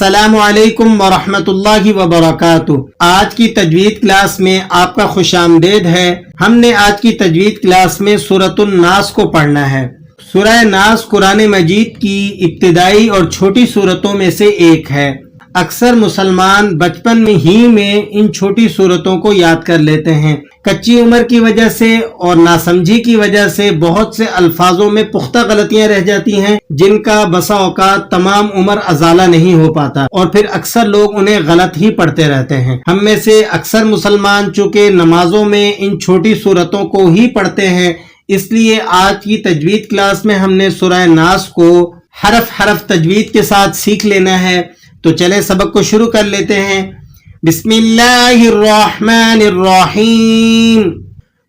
अस्सलामु अलैकुम वरहमतुल्लाहि वबरकातुह। आज की तजवीद क्लास में आपका खुशामदीद है। हमने आज की तजवीद क्लास में सूरतुन नास को पढ़ना है। सूरह नास कुरान मजीद की इब्तिदाई और छोटी सूरतों में से एक है। अक्सर मुसलमान बचपन में ही में इन छोटी सूरतों को याद कर लेते हैं। कच्ची उम्र की वजह से और नासमझी की वजह से बहुत से अल्फाजों में पुख्ता गलतियां रह जाती हैं, जिनका बसा औकात तमाम उम्र अजाला नहीं हो पाता और फिर अक्सर लोग उन्हें गलत ही पढ़ते रहते हैं। हम में से अक्सर मुसलमान चूंकि नमाजों में इन छोटी सूरतों को ही पढ़ते हैं, इसलिए आज की तजवीद क्लास में हमने सूरह नास को हरफ हरफ तजवीद के साथ सीख लेना है। तो चले सबक को शुरू कर लेते हैं। बिस्मिल्लाहिर्रहमानिर्रहीम।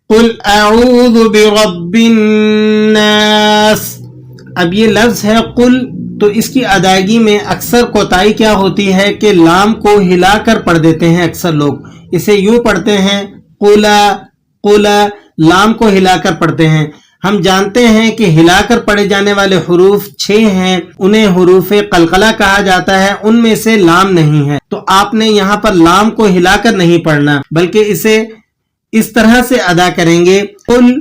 कुल अऊज़ु बिरब्बिन नास। अब ये लफ्ज है कुल, तो इसकी अदायगी में अक्सर कोताही क्या होती है कि लाम को हिलाकर पढ़ देते हैं। अक्सर लोग इसे यूं पढ़ते हैं कुला कुला, लाम को हिलाकर पढ़ते हैं। हम जानते हैं कि हिलाकर पढ़े जाने वाले हुरूफ 6 हैं, उन्हें हुरूफे कलकला कहा जाता है, उनमें से लाम नहीं है। तो आपने यहाँ पर लाम को हिलाकर नहीं पढ़ना, बल्कि इसे इस तरह से अदा करेंगे कुल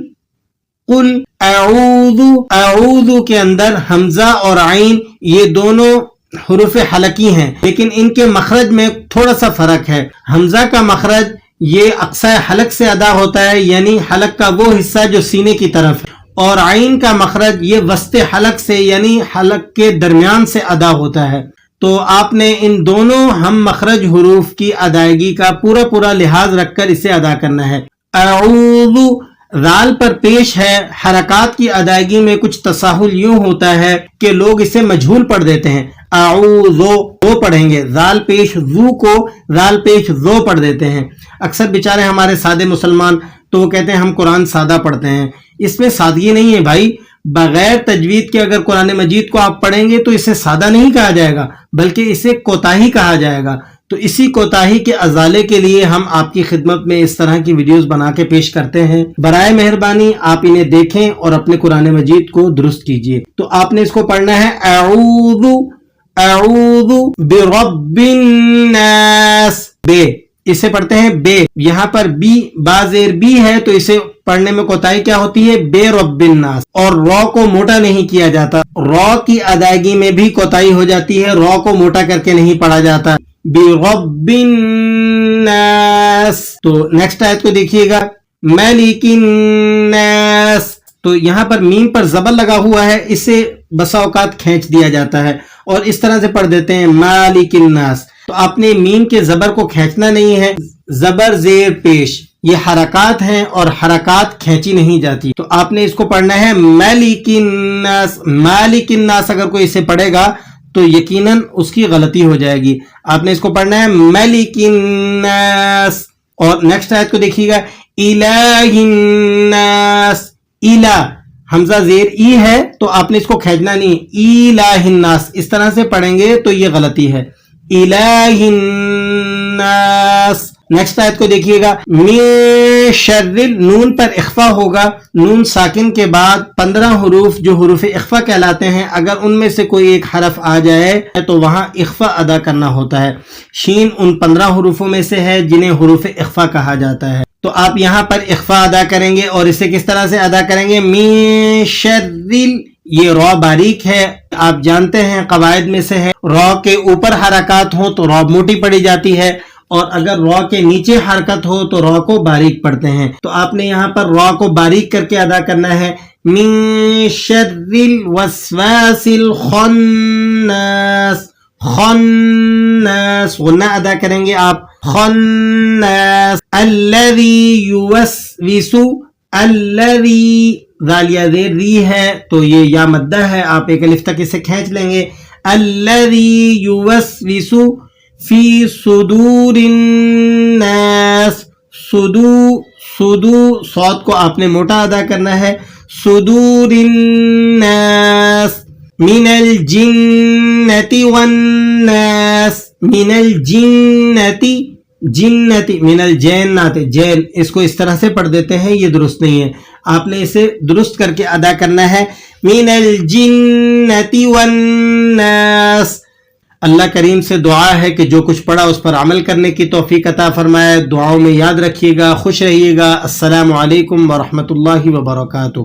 कुल अऊज़ु। अऊज़ु के अंदर हमजा और आइन ये दोनों हुरूफे हलकी हैं, लेकिन इनके मखरज में थोड़ा सा फर्क है। हमजा का मखरज ये अक्सा हलक से अदा होता है, यानी हलक का वो हिस्सा जो सीने की तरफ है, और आइन का मखरज ये वस्ते हलक से यानी हलक के दरमियान से अदा होता है। तो आपने इन दोनों हम मखरज हुरूफ की अदायगी का पूरा पूरा लिहाज रखकर इसे अदा करना है। अऊज़ु राल पर पेश है। हरकात की अदायगी में कुछ तसाहुल यूं होता है कि लोग इसे मजहूल पढ़ देते हैं। अऊज़ो वो पढ़ेंगे, राल पेश जू को राल पेश जो पढ़ देते हैं। अक्सर बेचारे हमारे सादे मुसलमान तो वो कहते हैं हम कुरान सादा पढ़ते हैं। इसमें सादगी नहीं है भाई। बगैर तजवीद के अगर कुरान मजीद को आप पढ़ेंगे तो इसे सादा नहीं कहा जाएगा, बल्कि इसे कोताही कहा जाएगा। तो इसी कोताही के अजाले के लिए हम आपकी खिदमत में इस तरह की वीडियोस बना के पेश करते हैं। बराए मेहरबानी आप इन्हें देखें और अपने कुरान मजीद को दुरुस्त कीजिए। तो आपने इसको पढ़ना है अऊज़ु अऊज़ु बिरब्बिन नास। बे इसे पढ़ते हैं बे। यहाँ पर बी बाजेर बी है, तो इसे पढ़ने में कोताही क्या होती है बे रब्बिन नास। और रॉ को मोटा नहीं किया जाता, रॉ की अदायगी में भी कोताही हो जाती है, रॉ को मोटा करके नहीं पढ़ा जाता। बिरब्बिन नास। तो नेक्स्ट आयत को देखिएगा मालिकिन नास। तो यहाँ पर मीम पर जबर लगा हुआ है, इसे बसा औकात खींच दिया जाता है और इस तरह से पढ़ देते हैं मालिकिन नास। तो आपने मीम के जबर को खींचना नहीं है, जबर जेर पेश ये हरकात हैं और हरकात खींची नहीं जाती। तो आपने इसको पढ़ना है मालिकिन नास। मालिकिन नास अगर कोई इसे पढ़ेगा तो यकीनन उसकी गलती हो जाएगी। आपने इसको पढ़ना है मालिकिन नास। और नेक्स्ट आयत को देखिएगा इलाहिन नास। इला हमजा जेर ई है, तो आपने इसको खींचना नहीं, इलाहिन नास इस तरह से पढ़ेंगे तो ये गलती है, इलाहिन नास। नेक्स्ट आयत को देखिएगा मिन शर्रिल। नून पर इख्फा होगा। नून साकिन के बाद 15 हुरूफ जो हुरूफ इख्फा कहलाते हैं, अगर उनमें से कोई एक हरफ आ जाए तो वहां इख्फा अदा करना होता है। शीन उन 15 हुरूफों में से है जिन्हें हुरूफ इख्फा कहा जाता है। तो आप यहाँ पर इख्फा अदा करेंगे और इसे किस तरह से अदा करेंगे मिन शर्रिल। ये रॉ बारीक है, आप जानते हैं कवायद में से है, रॉ के ऊपर हरकत हो तो रॉ मोटी पड़ी जाती है, और अगर रॉ के नीचे हरकत हो तो रॉ को बारीक पढ़ते हैं। तो आपने यहाँ पर रॉ को बारीक करके अदा करना है मिन शर्रिल वस्वासिल खन्नास। खन्नास गुन्ना अदा करेंगे आप, खन्नास। अल्लज़ी युवस्विसु। अल्लज़ी जालिया ज़ेर री है, तो ये या मद्दा है, आप एक अलिफ तक इसे खींच लेंगे। अल्लज़ी युवस्विसु फी सुदूरिन नास। सुदू सुदू सौद को आपने मोटा अदा करना है, सुदूरिन नास। मिनल जिन्नति वन नास। मिनल जिन्नति जिन्नति मिनल जैन्नात। जैन इसको इस तरह से पढ़ देते हैं, ये दुरुस्त नहीं है। आपने इसे दुरुस्त करके अदा करना है मिनल जिन्नति वन नास। اللہ کریم سے دعا ہے کہ جو کچھ پڑھا اس پر عمل کرنے کی توفیق عطا فرمائے. دعاؤں میں یاد رکھیے گا. خوش رہیے گا. السلام علیکم ورحمۃ اللہ وبرکاتہ.